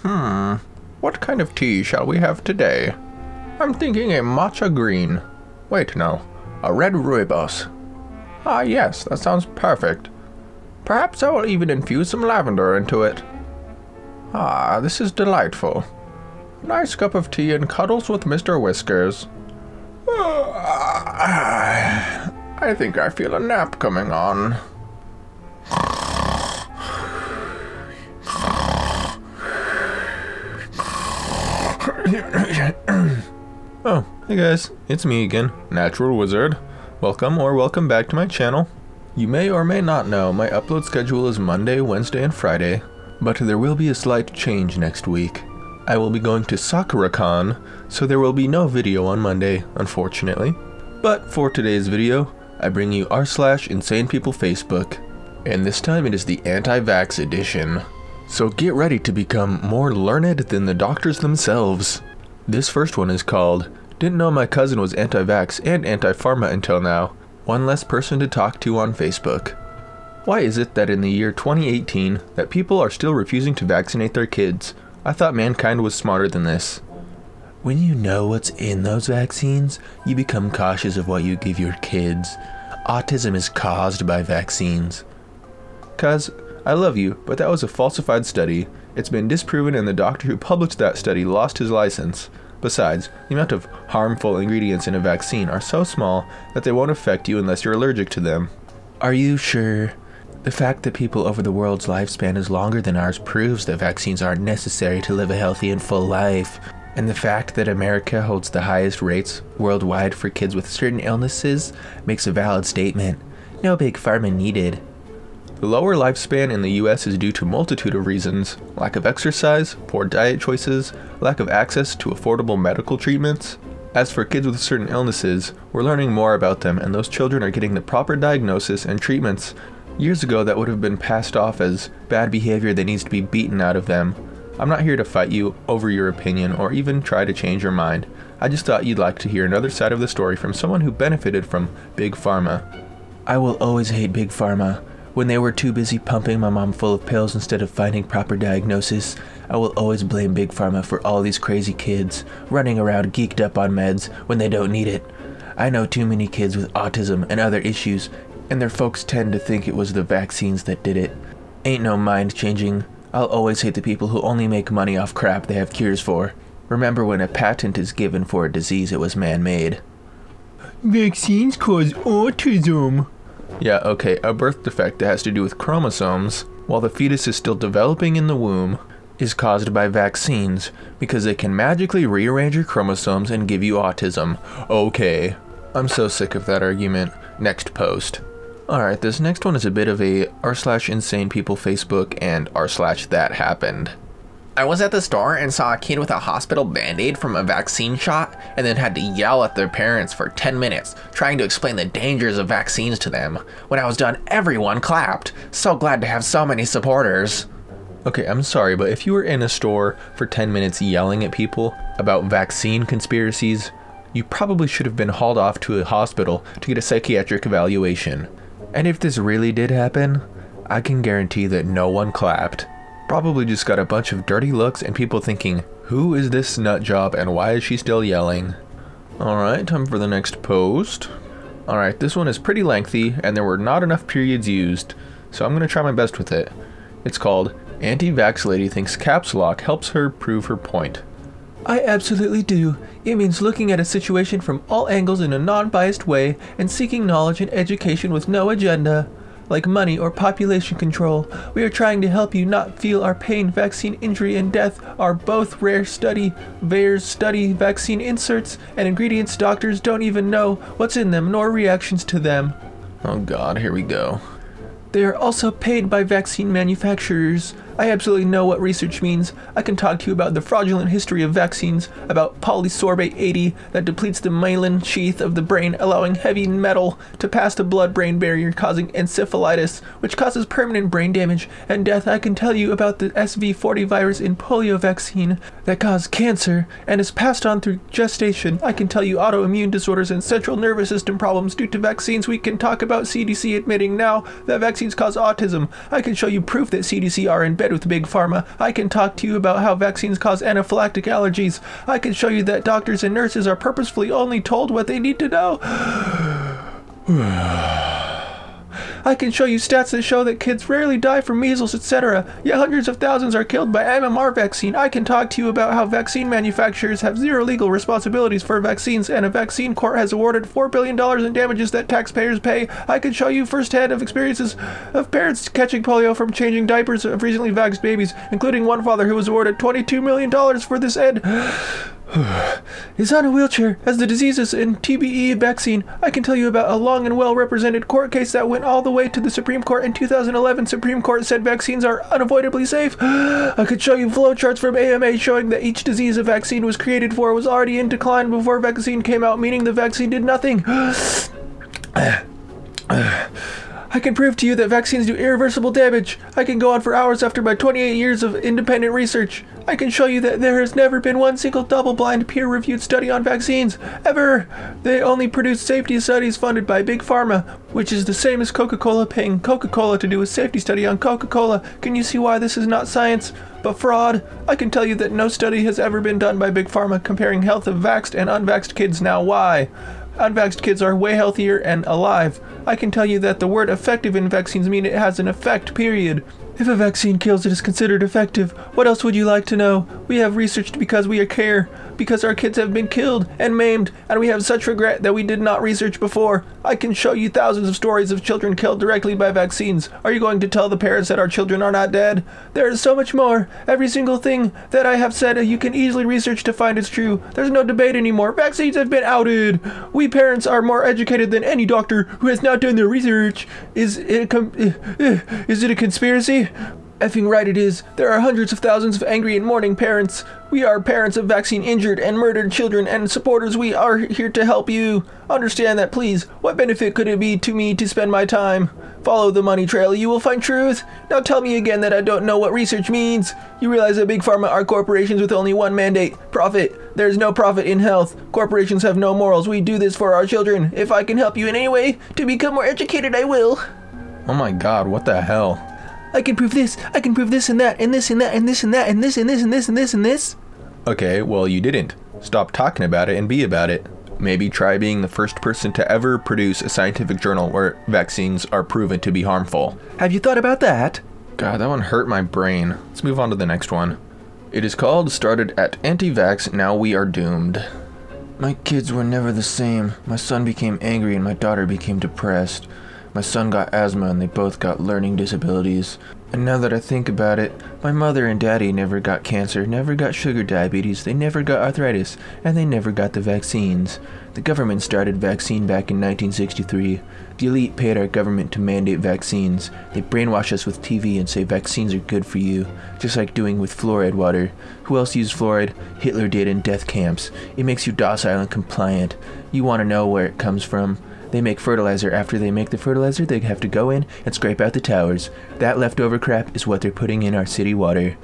What kind of tea shall we have today? I'm thinking a matcha green. Wait, no. A red rooibos. Ah, yes, that sounds perfect. Perhaps I will even infuse some lavender into it. Ah, this is delightful. Nice cup of tea and cuddles with Mr. Whiskers. I think I feel a nap coming on. Oh, hey guys, it's me again, Natural Wizard. Welcome back to my channel. You may or may not know my upload schedule is Monday, Wednesday, and Friday, but there will be a slight change next week. I will be going to SakuraCon, so there will be no video on Monday, unfortunately. But for today's video, I bring you r/InsanePeople Facebook, and this time it is the anti-vax edition. So get ready to become more learned than the doctors themselves. This first one is called, Didn't Know My Cousin Was Anti-Vax and Anti-Pharma Until Now. One less person to talk to on Facebook. Why is it that in the year 2018 that people are still refusing to vaccinate their kids? I thought mankind was smarter than this. When you know what's in those vaccines, you become cautious of what you give your kids. Autism is caused by vaccines. Cuz, I love you, but that was a falsified study. It's been disproven and the doctor who published that study lost his license. Besides, the amount of harmful ingredients in a vaccine are so small that they won't affect you unless you're allergic to them. Are you sure? The fact that people over the world's lifespan is longer than ours proves that vaccines aren't necessary to live a healthy and full life. And the fact that America holds the highest rates worldwide for kids with certain illnesses makes a valid statement. No big pharma needed. The lower lifespan in the US is due to a multitude of reasons: lack of exercise, poor diet choices, lack of access to affordable medical treatments. As for kids with certain illnesses, we're learning more about them and those children are getting the proper diagnosis and treatments. Years ago that would have been passed off as bad behavior that needs to be beaten out of them. I'm not here to fight you over your opinion or even try to change your mind. I just thought you'd like to hear another side of the story from someone who benefited from Big Pharma. I will always hate Big Pharma. When they were too busy pumping my mom full of pills instead of finding proper diagnosis, I will always blame Big Pharma for all these crazy kids running around geeked up on meds when they don't need it. I know too many kids with autism and other issues, and their folks tend to think it was the vaccines that did it. Ain't no mind changing. I'll always hate the people who only make money off crap they have cures for. Remember when a patent is given for a disease it was man-made. Vaccines cause autism. Yeah, okay, a birth defect that has to do with chromosomes, while the fetus is still developing in the womb, is caused by vaccines, because they can magically rearrange your chromosomes and give you autism. Okay. I'm so sick of that argument. Next post. Alright, this next one is a bit of a r/InsanePeople Facebook and r/that happened. I was at the store and saw a kid with a hospital band-aid from a vaccine shot and then had to yell at their parents for 10 minutes trying to explain the dangers of vaccines to them. When I was done, everyone clapped. So glad to have so many supporters. Okay, I'm sorry, but if you were in a store for 10 minutes yelling at people about vaccine conspiracies, you probably should have been hauled off to a hospital to get a psychiatric evaluation. And if this really did happen, I can guarantee that no one clapped. Probably just got a bunch of dirty looks and people thinking, who is this nut job and why is she still yelling? Alright, time for the next post. Alright, this one is pretty lengthy and there were not enough periods used, so I'm going to try my best with it. It's called, Anti-Vax Lady Thinks Caps Lock Helps Her Prove Her Point. I absolutely do. It means looking at a situation from all angles in a non-biased way and seeking knowledge and education with no agenda. Like money or population control, we are trying to help you not feel our pain. Vaccine injury and death are both rare study. VAERS study vaccine inserts and ingredients doctors don't even know what's in them nor reactions to them. Oh god, here we go. They are also paid by vaccine manufacturers. I absolutely know what research means. I can talk to you about the fraudulent history of vaccines, about polysorbate 80 that depletes the myelin sheath of the brain, allowing heavy metal to pass the blood-brain barrier, causing encephalitis, which causes permanent brain damage and death. I can tell you about the SV40 virus in polio vaccine that caused cancer and is passed on through gestation. I can tell you autoimmune disorders and central nervous system problems due to vaccines. We can talk about CDC admitting now that vaccines cause autism. I can show you proof that CDC are in bed bed with Big Pharma. I can talk to you about how vaccines cause anaphylactic allergies. I can show you that doctors and nurses are purposefully only told what they need to know. I can show you stats that show that kids rarely die from measles, etc. Yet hundreds of thousands are killed by MMR vaccine. I can talk to you about how vaccine manufacturers have zero legal responsibilities for vaccines, and a vaccine court has awarded $4 billion in damages that taxpayers pay. I can show you firsthand of experiences of parents catching polio from changing diapers of recently vaxxed babies, including one father who was awarded $22 million for this ed. Is on a wheelchair as the diseases in TBE vaccine. I can tell you about a long and well-represented court case that went all the way to the Supreme Court in 2011. Supreme Court said vaccines are unavoidably safe. I could show you flowcharts from AMA showing that each disease a vaccine was created for was already in decline before vaccine came out, meaning the vaccine did nothing. I can prove to you that vaccines do irreversible damage. I can go on for hours after my 28 years of independent research. I can show you that there has never been one single double-blind peer-reviewed study on vaccines, ever. They only produce safety studies funded by Big Pharma, which is the same as Coca-Cola paying Coca-Cola to do a safety study on Coca-Cola. Can you see why this is not science, but fraud? I can tell you that no study has ever been done by Big Pharma comparing health of vaxxed and unvaxxed kids. Now why? Unvaxxed kids are way healthier and alive. I can tell you that the word effective in vaccines mean it has an effect, period. If a vaccine kills, it is considered effective. What else would you like to know? We have researched because we care, because our kids have been killed and maimed, and we have such regret that we did not research before. I can show you thousands of stories of children killed directly by vaccines. Are you going to tell the parents that our children are not dead? There is so much more. Every single thing that I have said you can easily research to find is true. There's no debate anymore. Vaccines have been outed. We parents are more educated than any doctor who has not done their research. Is it a conspiracy? Effing right it is. There are hundreds of thousands of angry and mourning parents. We are parents of vaccine injured and murdered children and supporters. We are here to help you. Understand that, please. What benefit could it be to me to spend my time? Follow the money trail. You will find truth. Now tell me again that I don't know what research means. You realize that Big Pharma are corporations with only one mandate: profit. There's no profit in health. Corporations have no morals. We do this for our children. If I can help you in any way to become more educated, I will. Oh my god, what the hell? I can prove this, I can prove this and that, and this and that, and this and that, and this and this and this and this and this. Okay, well you didn't. Stop talking about it and be about it. Maybe try being the first person to ever produce a scientific journal where vaccines are proven to be harmful. Have you thought about that? God, that one hurt my brain. Let's move on to the next one. It is called Started at Anti-Vax, Now We Are Doomed. My kids were never the same. My son became angry and my daughter became depressed. My son got asthma and they both got learning disabilities. And now that I think about it, my mother and daddy never got cancer, never got sugar diabetes, they never got arthritis, and they never got the vaccines. The government started vaccine back in 1963. The elite paid our government to mandate vaccines. They brainwash us with TV and say vaccines are good for you, just like doing with fluoride water. Who else used fluoride? Hitler did in death camps. It makes you docile and compliant. You want to know where it comes from? They make fertilizer. After they make the fertilizer, they have to go in and scrape out the towers. That leftover crap is what they're putting in our city water.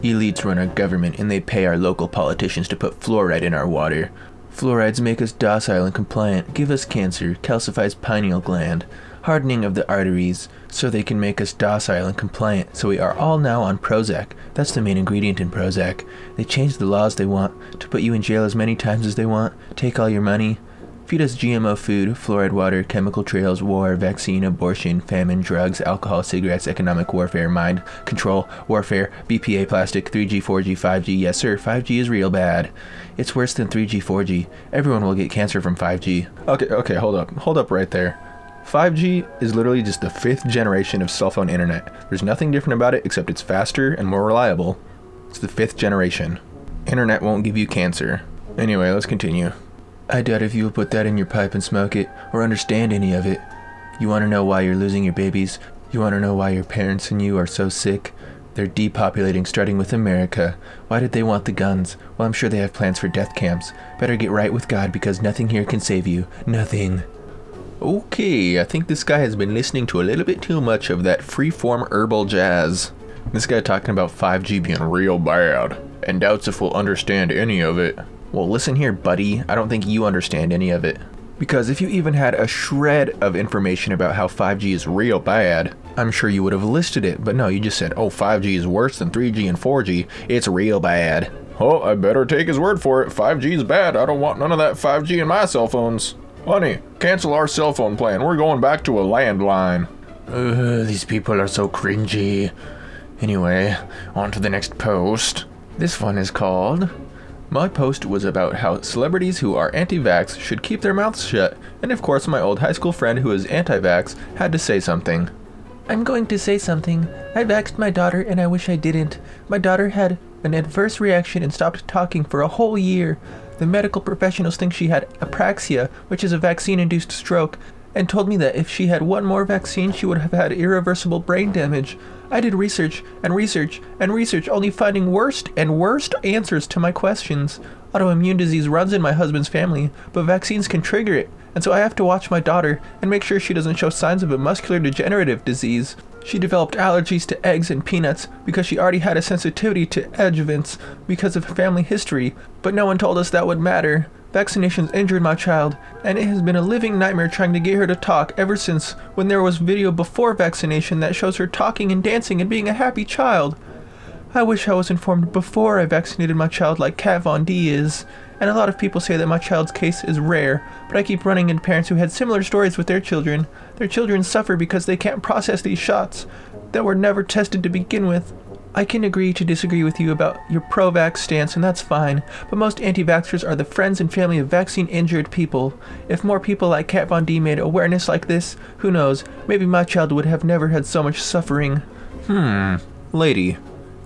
Elites run our government and they pay our local politicians to put fluoride in our water. Fluorides make us docile and compliant, give us cancer, calcifies pineal gland, hardening of the arteries, so they can make us docile and compliant. So we are all now on Prozac. That's the main ingredient in Prozac. They change the laws they want to put you in jail as many times as they want, take all your money. Feed us GMO food, fluoride water, chemical trails, war, vaccine, abortion, famine, drugs, alcohol, cigarettes, economic warfare, mind control, warfare, BPA, plastic, 3G, 4G, 5G. Yes, sir, 5G is real bad. It's worse than 3G, 4G. Everyone will get cancer from 5G. Okay, hold up right there. 5G is literally just the 5th generation of cell phone internet. There's nothing different about it except it's faster and more reliable. It's the 5th generation. Internet won't give you cancer. Anyway, let's continue. I doubt if you will put that in your pipe and smoke it, or understand any of it. You want to know why you're losing your babies? You want to know why your parents and you are so sick? They're depopulating, starting with America. Why did they want the guns? Well, I'm sure they have plans for death camps. Better get right with God, because nothing here can save you. Nothing. Okay, I think this guy has been listening to a little bit too much of that Freeform Herbal jazz. This guy talking about 5G being real bad, and doubts if we'll understand any of it. Well, listen here, buddy. I don't think you understand any of it. Because if you even had a shred of information about how 5G is real bad, I'm sure you would have listed it, but no, you just said, oh, 5G is worse than 3G and 4G. It's real bad. Oh, I better take his word for it. 5G is bad. I don't want none of that 5G in my cell phones. Honey, cancel our cell phone plan. We're going back to a landline. These people are so cringy. Anyway, on to the next post. This one is called... My post was about how celebrities who are anti-vax should keep their mouths shut, and of course my old high school friend who is anti-vax had to say something. I'm going to say something. I vaxxed my daughter and I wish I didn't. My daughter had an adverse reaction and stopped talking for a whole year. The medical professionals think she had apraxia, which is a vaccine-induced stroke, and told me that if she had one more vaccine she would have had irreversible brain damage. I did research and research and research, only finding worst and worst answers to my questions. Autoimmune disease runs in my husband's family, but vaccines can trigger it, and so I have to watch my daughter and make sure she doesn't show signs of a muscular degenerative disease. She developed allergies to eggs and peanuts because she already had a sensitivity to adjuvants because of family history, but no one told us that would matter. Vaccinations injured my child, and it has been a living nightmare trying to get her to talk ever since when there was video before vaccination that shows her talking and dancing and being a happy child. I wish I was informed before I vaccinated my child like Kat Von D is, and a lot of people say that my child's case is rare, but I keep running into parents who had similar stories with their children. Their children suffer because they can't process these shots that were never tested to begin with. I can agree to disagree with you about your pro-vax stance, and that's fine, but most anti-vaxxers are the friends and family of vaccine-injured people. If more people like Kat Von D made awareness like this, who knows, maybe my child would have never had so much suffering. Lady,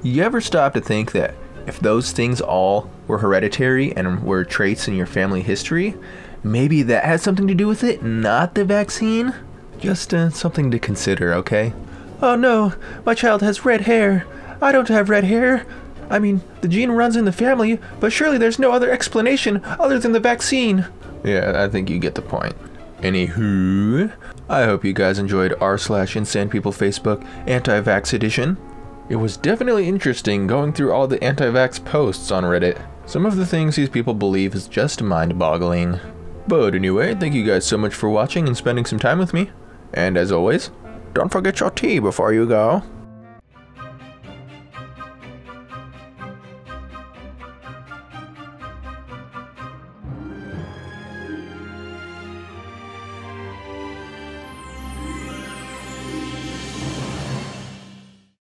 you ever stop to think that if those things all were hereditary and were traits in your family history, maybe that has something to do with it, not the vaccine? Just something to consider, okay? Oh no, my child has red hair. I don't have red hair. I mean, the gene runs in the family, but surely there's no other explanation other than the vaccine. Yeah, I think you get the point. Anywho, I hope you guys enjoyed r/InsanePeople Facebook Anti-Vax Edition. It was definitely interesting going through all the anti-vax posts on Reddit. Some of the things these people believe is just mind-boggling. But anyway, thank you guys so much for watching and spending some time with me. And as always, don't forget your tea before you go.